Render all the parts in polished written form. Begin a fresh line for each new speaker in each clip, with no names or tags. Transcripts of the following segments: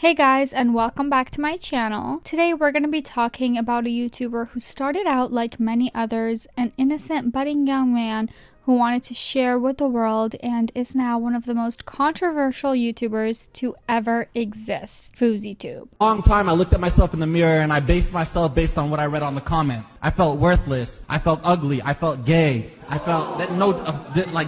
Hey guys, and welcome back to my channel. Today we're going to be talking about a YouTuber who started out like many others, an innocent budding young man who wanted to share with the world and is now one of the most controversial YouTubers to ever exist, Fouseytube.
Long time I looked at myself in the mirror and I based myself based on what I read on the comments. I felt worthless, I felt ugly, I felt gay, I felt that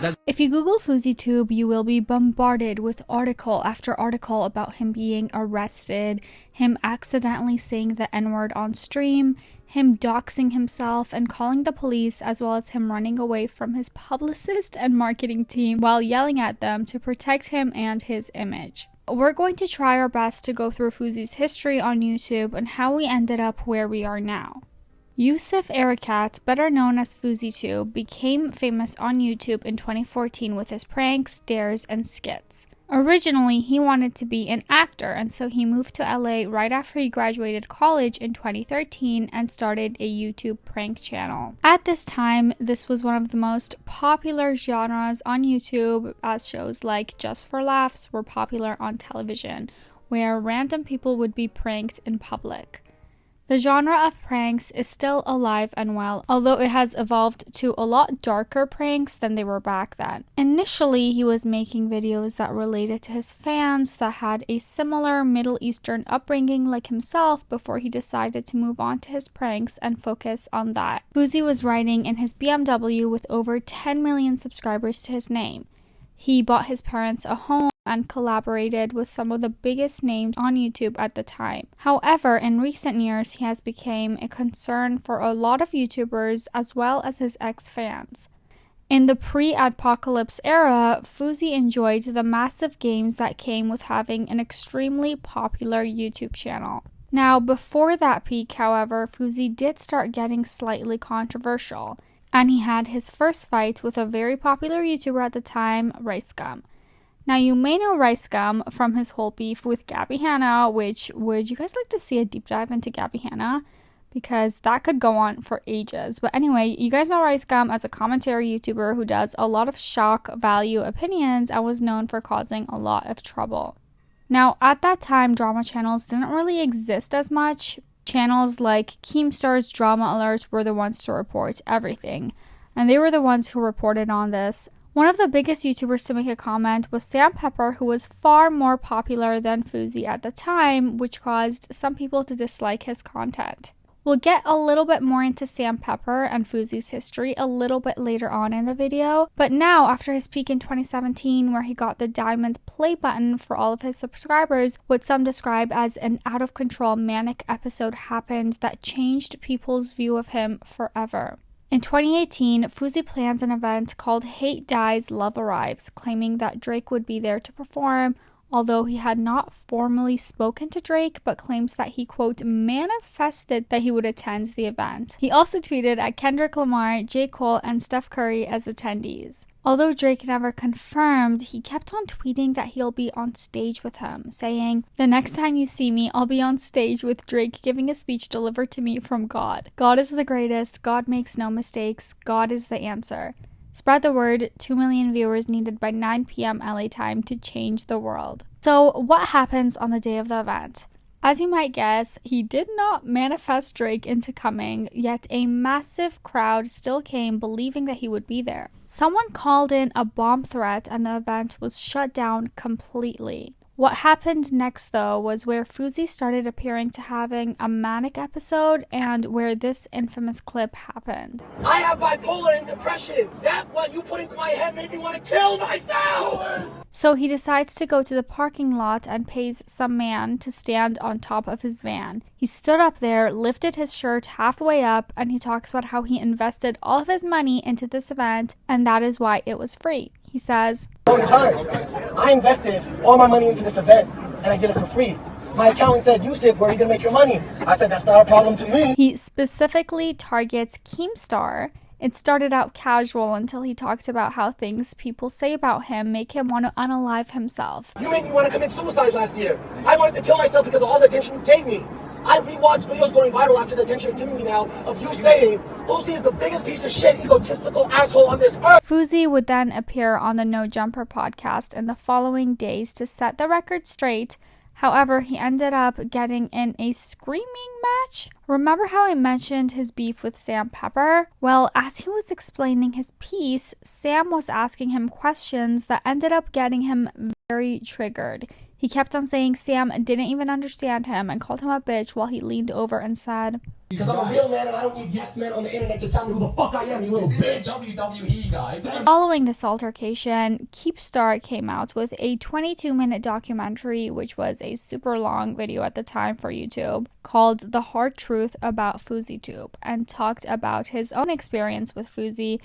that.
If you Google Fouseytube, you will be bombarded with article after article about him being arrested, him accidentally saying the N-word on stream, him doxing himself and calling the police, as well as him running away from his publicist and marketing team while yelling at them to protect him and his image. We're going to try our best to go through Fousey's history on YouTube and how we ended up where we are now. Yousef Erakast, better known as Fouseytube, became famous on YouTube in 2014 with his pranks, dares, and skits. Originally, he wanted to be an actor, and so he moved to LA right after he graduated college in 2013 and started a YouTube prank channel. At this time, this was one of the most popular genres on YouTube, as shows like Just for Laughs were popular on television, where random people would be pranked in public. The genre of pranks is still alive and well, although it has evolved to a lot darker pranks than they were back then. Initially, he was making videos that related to his fans that had a similar Middle Eastern upbringing like himself before he decided to move on to his pranks and focus on that. Fousey was riding in his BMW with over 10 million subscribers to his name. He bought his parents a home and collaborated with some of the biggest names on YouTube at the time. However, in recent years, he has become a concern for a lot of YouTubers as well as his ex-fans. In the pre-apocalypse era, Fousey enjoyed the massive gains that came with having an extremely popular YouTube channel. Now, before that peak, however, Fousey did start getting slightly controversial, and he had his first fight with a very popular YouTuber at the time, RiceGum. Now, you may know RiceGum from his whole beef with Gabby Hanna, which, would you guys like to see a deep dive into Gabby Hanna? Because that could go on for ages. But anyway, you guys know RiceGum as a commentary YouTuber who does a lot of shock value opinions and was known for causing a lot of trouble. Now, at that time, drama channels didn't really exist as much. Channels like Keemstar's Drama Alerts were the ones to report everything, and they were the ones who reported on this. One of the biggest YouTubers to make a comment was Sam Pepper, who was far more popular than Fousey at the time, which caused some people to dislike his content. We'll get a little bit more into Sam Pepper and Fousey's history a little bit later on in the video, but now, after his peak in 2017, where he got the diamond play button for all of his subscribers, what some describe as an out-of-control manic episode happened that changed people's view of him forever. In 2018, Fousey plans an event called Hate Dies, Love Arrives, claiming that Drake would be there to perform, although he had not formally spoken to Drake, but claims that he, quote, manifested that he would attend the event. He also tweeted at Kendrick Lamar, J. Cole, and Steph Curry as attendees. Although Drake never confirmed, he kept on tweeting that he'll be on stage with him, saying, "The next time you see me, I'll be on stage with Drake giving a speech delivered to me from God. God is the greatest, God makes no mistakes, God is the answer. Spread the word, 2 million viewers needed by 9 p.m. LA time to change the world." So what happens on the day of the event? As you might guess, he did not manifest Drake into coming, yet a massive crowd still came believing that he would be there. Someone called in a bomb threat and the event was shut down completely. What happened next, though, was where Fousey started appearing to having a manic episode and where this infamous clip happened.
I have bipolar and depression. That what you put into my head made me want to kill myself.
So he decides to go to the parking lot and pays some man to stand on top of his van. He stood up there, lifted his shirt halfway up, and he talks about how he invested all of his money into this event and that is why it was free. He says,
I invested all my money into this event and I did it for free. My accountant said, "Yousef, where are you going to make your money?" I said, "That's not a problem to me."
He specifically targets Keemstar. It started out casual until he talked about how things people say about him make him want to unalive himself.
You made me want to commit suicide last year. I wanted to kill myself because of all the attention you gave me. I rewatched videos going viral after the attention you're giving me now of you saying Fousey is the biggest piece of shit, egotistical asshole on this earth.
Fousey would then appear on the No Jumper podcast in the following days to set the record straight However, he ended up getting in a screaming match. Remember how I mentioned his beef with Sam Pepper? Well, as he was explaining his piece, Sam was asking him questions that ended up getting him very triggered. He kept on saying Sam didn't even understand him and called him a bitch while he leaned over and said,
"Because I'm a real man and I don't need yes men on the internet to tell me who the fuck I am, you little bitch." WWE guy.
Following this altercation, Keepstar came out with a 22-minute documentary, which was a super long video at the time for YouTube, called The Hard Truth About Fouseytube, and talked about his own experience with Fousey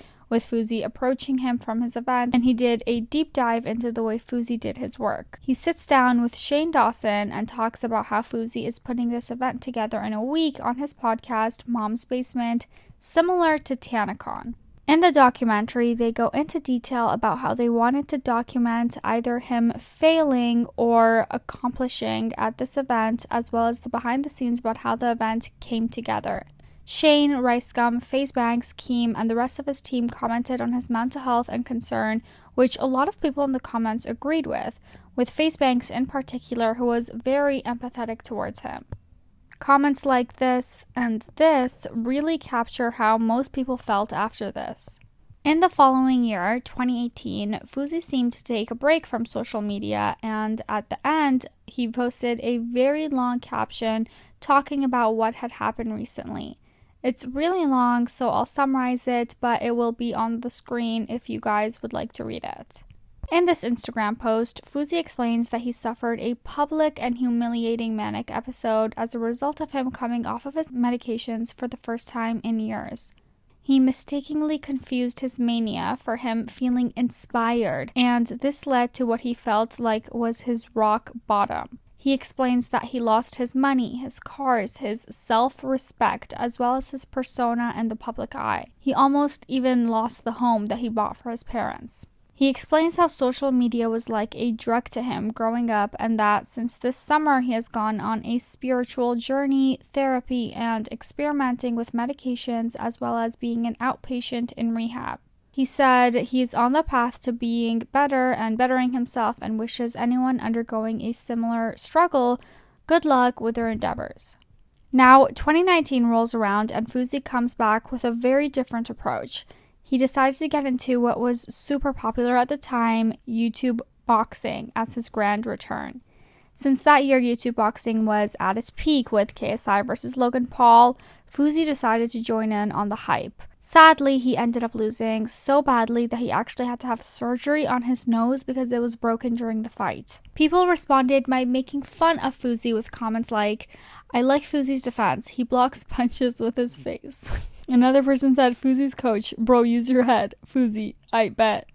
approaching him from his event, and he did a deep dive into the way Fousey did his work. He sits down with Shane Dawson and talks about how Fousey is putting this event together in a week on his podcast, Mom's Basement, similar to TanaCon. In the documentary, they go into detail about how they wanted to document either him failing or accomplishing at this event, as well as the behind the scenes about how the event came together. Shane, Ricegum, FaZe Banks, Keem, and the rest of his team commented on his mental health and concern, which a lot of people in the comments agreed with FaZe Banks in particular, who was very empathetic towards him. Comments like this and this really capture how most people felt after this. In the following year, 2018, Fousey seemed to take a break from social media, and at the end, he posted a very long caption talking about what had happened recently. It's really long, so I'll summarize it, but it will be on the screen if you guys would like to read it. In this Instagram post, Fousey explains that he suffered a public and humiliating manic episode as a result of him coming off of his medications for the first time in years. He mistakenly confused his mania for him feeling inspired, and this led to what he felt like was his rock bottom. He explains that he lost his money, his cars, his self-respect, as well as his persona in the public eye. He almost even lost the home that he bought for his parents. He explains how social media was like a drug to him growing up, and that since this summer he has gone on a spiritual journey, therapy, and experimenting with medications, as well as being an outpatient in rehab. He said he's on the path to being better and bettering himself and wishes anyone undergoing a similar struggle good luck with their endeavors. Now, 2019 rolls around and Fousey comes back with a very different approach. He decided to get into what was super popular at the time, YouTube boxing, as his grand return. Since that year YouTube boxing was at its peak with KSI versus Logan Paul, Fousey decided to join in on the hype. Sadly, he ended up losing so badly that he actually had to have surgery on his nose because it was broken during the fight. People responded by making fun of Fousey with comments like, "I like Fousey's defense, he blocks punches with his face." Another person said, "Fousey's coach, bro, use your head. Fousey, I bet."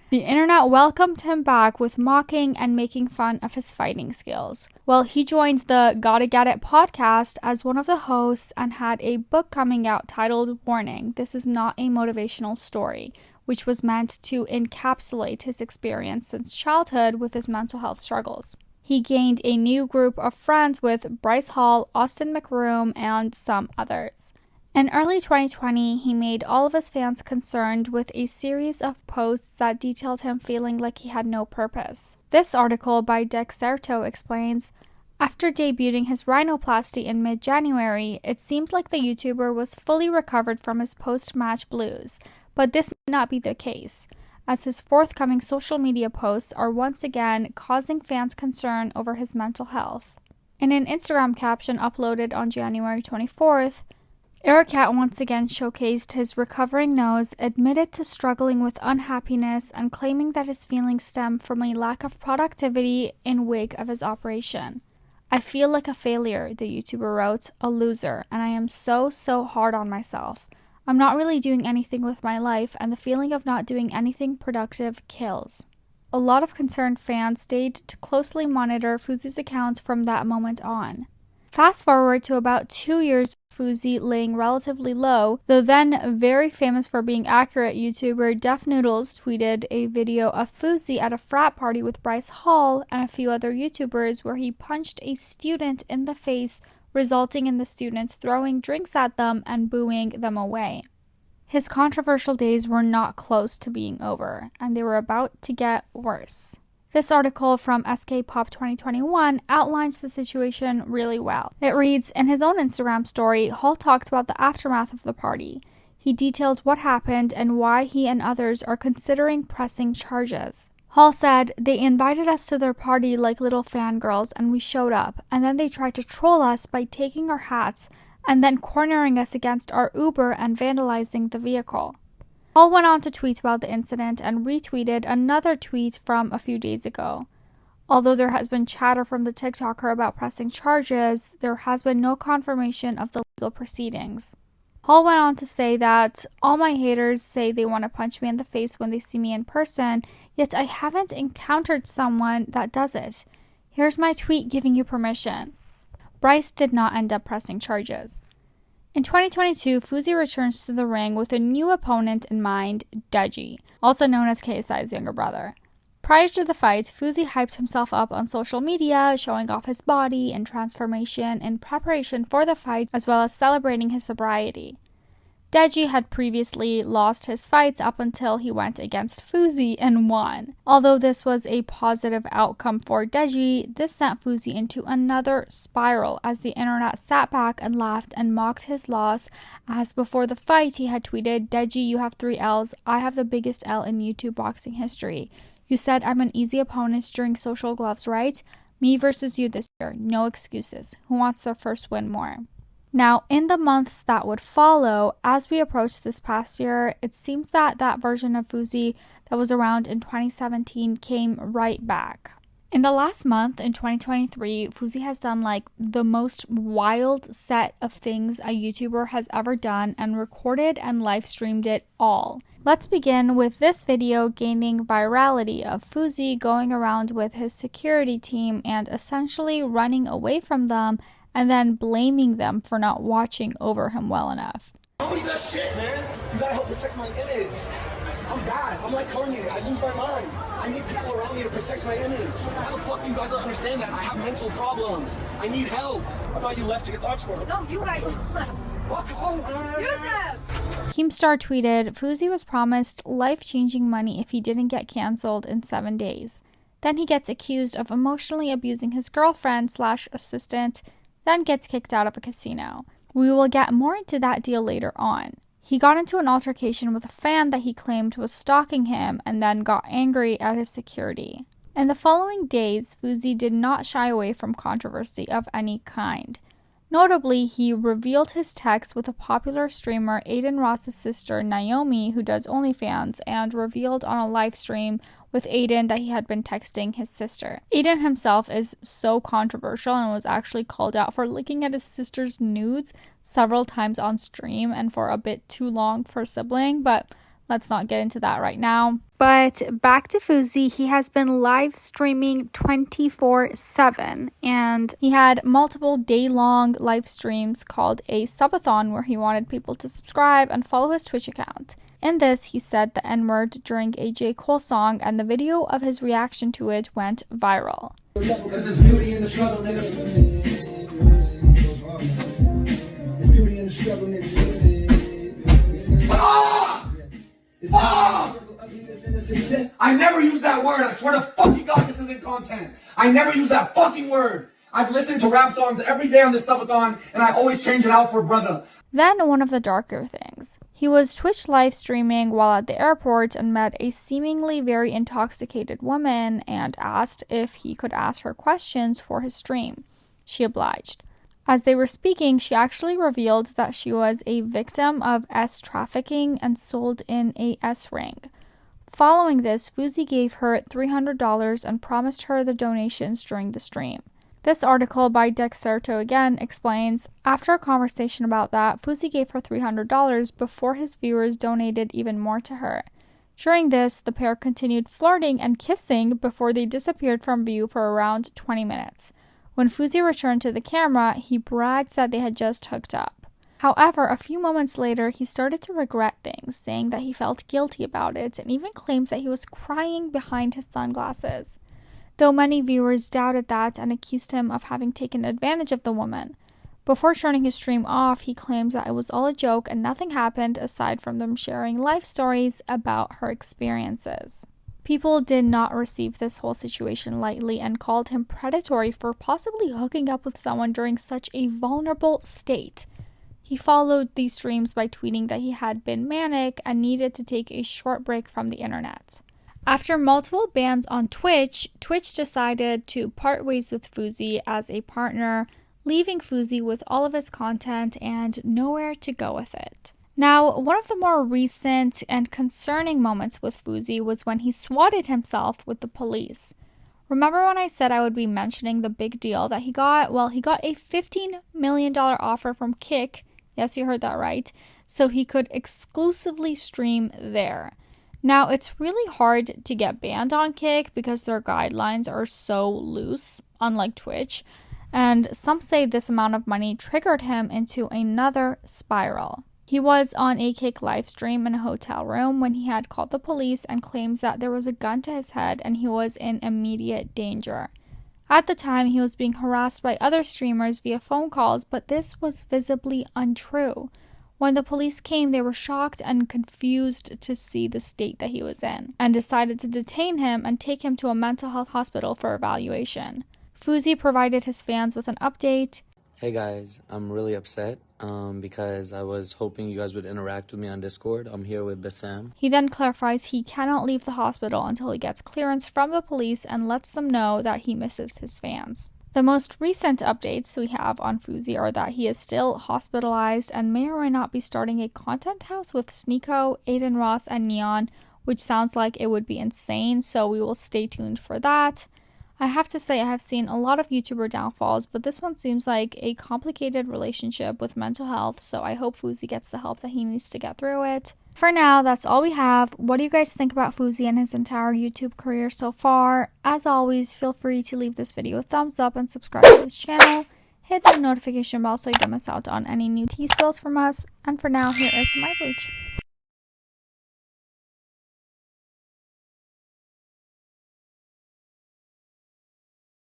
The internet welcomed him back with mocking and making fun of his fighting skills. Well, he joined the Gotta Get It podcast as one of the hosts and had a book coming out titled Warning, This Is Not a Motivational Story, which was meant to encapsulate his experience since childhood with his mental health struggles. He gained a new group of friends with Bryce Hall, Austin McRoom, and some others. In early 2020, he made all of his fans concerned with a series of posts that detailed him feeling like he had no purpose. This article by Dexerto explains, after debuting his rhinoplasty in mid-January, it seemed like the YouTuber was fully recovered from his post-match blues, but this may not be the case, as his forthcoming social media posts are once again causing fans concern over his mental health. In an Instagram caption uploaded on January 24th, Erakast once again showcased his recovering nose, admitted to struggling with unhappiness, and claiming that his feelings stem from a lack of productivity in wake of his operation. "I feel like a failure," the YouTuber wrote, "a loser, and I am so hard on myself. I'm not really doing anything with my life, and the feeling of not doing anything productive kills." A lot of concerned fans stayed to closely monitor Fousey's account from that moment on. Fast forward to about 2 years of Fousey laying relatively low, the then very famous for being accurate YouTuber Def Noodles tweeted a video of Fousey at a frat party with Bryce Hall and a few other YouTubers where he punched a student in the face, resulting in the students throwing drinks at them and booing them away. His controversial days were not close to being over, and they were about to get worse. This article from SK Pop 2021 outlines the situation really well. It reads, in his own Instagram story, Hall talked about the aftermath of the party. He detailed what happened and why he and others are considering pressing charges. Hall said, they invited us to their party like little fangirls and we showed up, and then they tried to troll us by taking our hats and then cornering us against our Uber and vandalizing the vehicle. Hall went on to tweet about the incident and retweeted another tweet from a few days ago. Although there has been chatter from the TikToker about pressing charges, there has been no confirmation of the legal proceedings. Hall went on to say that, all my haters say they want to punch me in the face when they see me in person, yet I haven't encountered someone that does it. Here's my tweet giving you permission. Bryce did not end up pressing charges. In 2022, Fousey returns to the ring with a new opponent in mind, Deji, also known as KSI's younger brother. Prior to the fight, Fousey hyped himself up on social media, showing off his body and transformation in preparation for the fight, as well as celebrating his sobriety. Deji had previously lost his fights up until he went against Fousey and won. Although this was a positive outcome for Deji, this sent Fousey into another spiral as the internet sat back and laughed and mocked his loss, as before the fight he had tweeted, Deji, you have 3 L's, I have the biggest L in YouTube boxing history. You said I'm an easy opponent during Social Gloves, right? Me versus you this year, no excuses. Who wants their first win more? Now, in the months that would follow, as we approached this past year, it seems that that version of Fousey that was around in 2017 came right back. In the last month, in 2023, Fousey has done like the most wild set of things a YouTuber has ever done and recorded and live streamed it all. Let's begin with this video gaining virality of Fousey going around with his security team and essentially running away from them and then blaming them for not watching over him well enough.
Nobody does shit, man. You gotta help protect my image. I'm bad. I'm like Kanye. I lose my mind. I need people around me to protect my image. How the fuck do you guys not understand that? I have mental problems. I need help. I thought you left to get the Oxford.
No, you guys left.
Fuck home.
Yousef!
Keemstar tweeted, Fousey was promised life-changing money if he didn't get cancelled in 7 days. Then he gets accused of emotionally abusing his girlfriend/assistant, then gets kicked out of a casino. We will get more into that deal later on. He got into an altercation with a fan that he claimed was stalking him and then got angry at his security. In the following days, Fousey did not shy away from controversy of any kind. Notably, he revealed his text with a popular streamer Aiden Ross's sister Naomi, who does OnlyFans, and revealed on a live stream with Aiden that he had been texting his sister. Aiden himself is so controversial and was actually called out for looking at his sister's nudes several times on stream and for a bit too long for a sibling, but let's not get into that right now. But back to Fousey, he has been live streaming 24/7, and he had multiple day-long live streams called a subathon where he wanted people to subscribe and follow his Twitch account. In this, he said the N-word during a J. Cole song, and the video of his reaction to it went viral.
Because there's beauty in the struggle, nigga. There's beauty in the struggle, nigga.
I never use that word. I swear to fucking God this isn't content. I never use that fucking word. I've listened to rap songs every day on this subathon, and I always change it out for brother.
Then one of the darker things. He was Twitch live streaming while at the airport and met a seemingly very intoxicated woman and asked if he could ask her questions for his stream. She obliged. As they were speaking, she actually revealed that she was a victim of S trafficking and sold in a S ring. Following this, Fousey gave her $300 and promised her the donations during the stream. This article by Dexerto again explains, after a conversation about that, Fousey gave her $300 before his viewers donated even more to her. During this, the pair continued flirting and kissing before they disappeared from view for around 20 minutes. When Fousey returned to the camera, he bragged that they had just hooked up. However, a few moments later, he started to regret things, saying that he felt guilty about it and even claimed that he was crying behind his sunglasses. Though many viewers doubted that and accused him of having taken advantage of the woman. Before turning his stream off, he claimed that it was all a joke and nothing happened aside from them sharing life stories about her experiences. People did not receive this whole situation lightly and called him predatory for possibly hooking up with someone during such a vulnerable state. He followed these streams by tweeting that he had been manic and needed to take a short break from the internet. After multiple bans on Twitch, Twitch decided to part ways with Fousey as a partner, leaving Fousey with all of his content and nowhere to go with it. Now, one of the more recent and concerning moments with Fousey was when he swatted himself with the police. Remember when I said I would be mentioning the big deal that he got? Well, he got a $15 million offer from Kick, yes, you heard that right, so he could exclusively stream there. Now, it's really hard to get banned on Kick because their guidelines are so loose, unlike Twitch, and some say this amount of money triggered him into another spiral. He was on a Kick live stream in a hotel room when he had called the police and claims that there was a gun to his head and he was in immediate danger. At the time, he was being harassed by other streamers via phone calls, but this was visibly untrue. When the police came, they were shocked and confused to see the state that he was in, and decided to detain him and take him to a mental health hospital for evaluation. Fousey provided his fans with an update.
Hey guys, I'm really upset because I was hoping you guys would interact with me on Discord. I'm here with Bassam.
He then clarifies he cannot leave the hospital until he gets clearance from the police and lets them know that he misses his fans. The most recent updates we have on Fousey are that he is still hospitalized and may or may not be starting a content house with Sneeko, Aiden Ross, and Neon, which sounds like it would be insane, so we will stay tuned for that. I have to say I have seen a lot of YouTuber downfalls, but this one seems like a complicated relationship with mental health, so I hope Fousey gets the help that he needs to get through it. For now, that's all we have. What do you guys think about Fousey and his entire YouTube career so far? As always, feel free to leave this video a thumbs up and subscribe to this channel. Hit the notification bell so you don't miss out on any new tea spills from us. And for now, here is my bleach.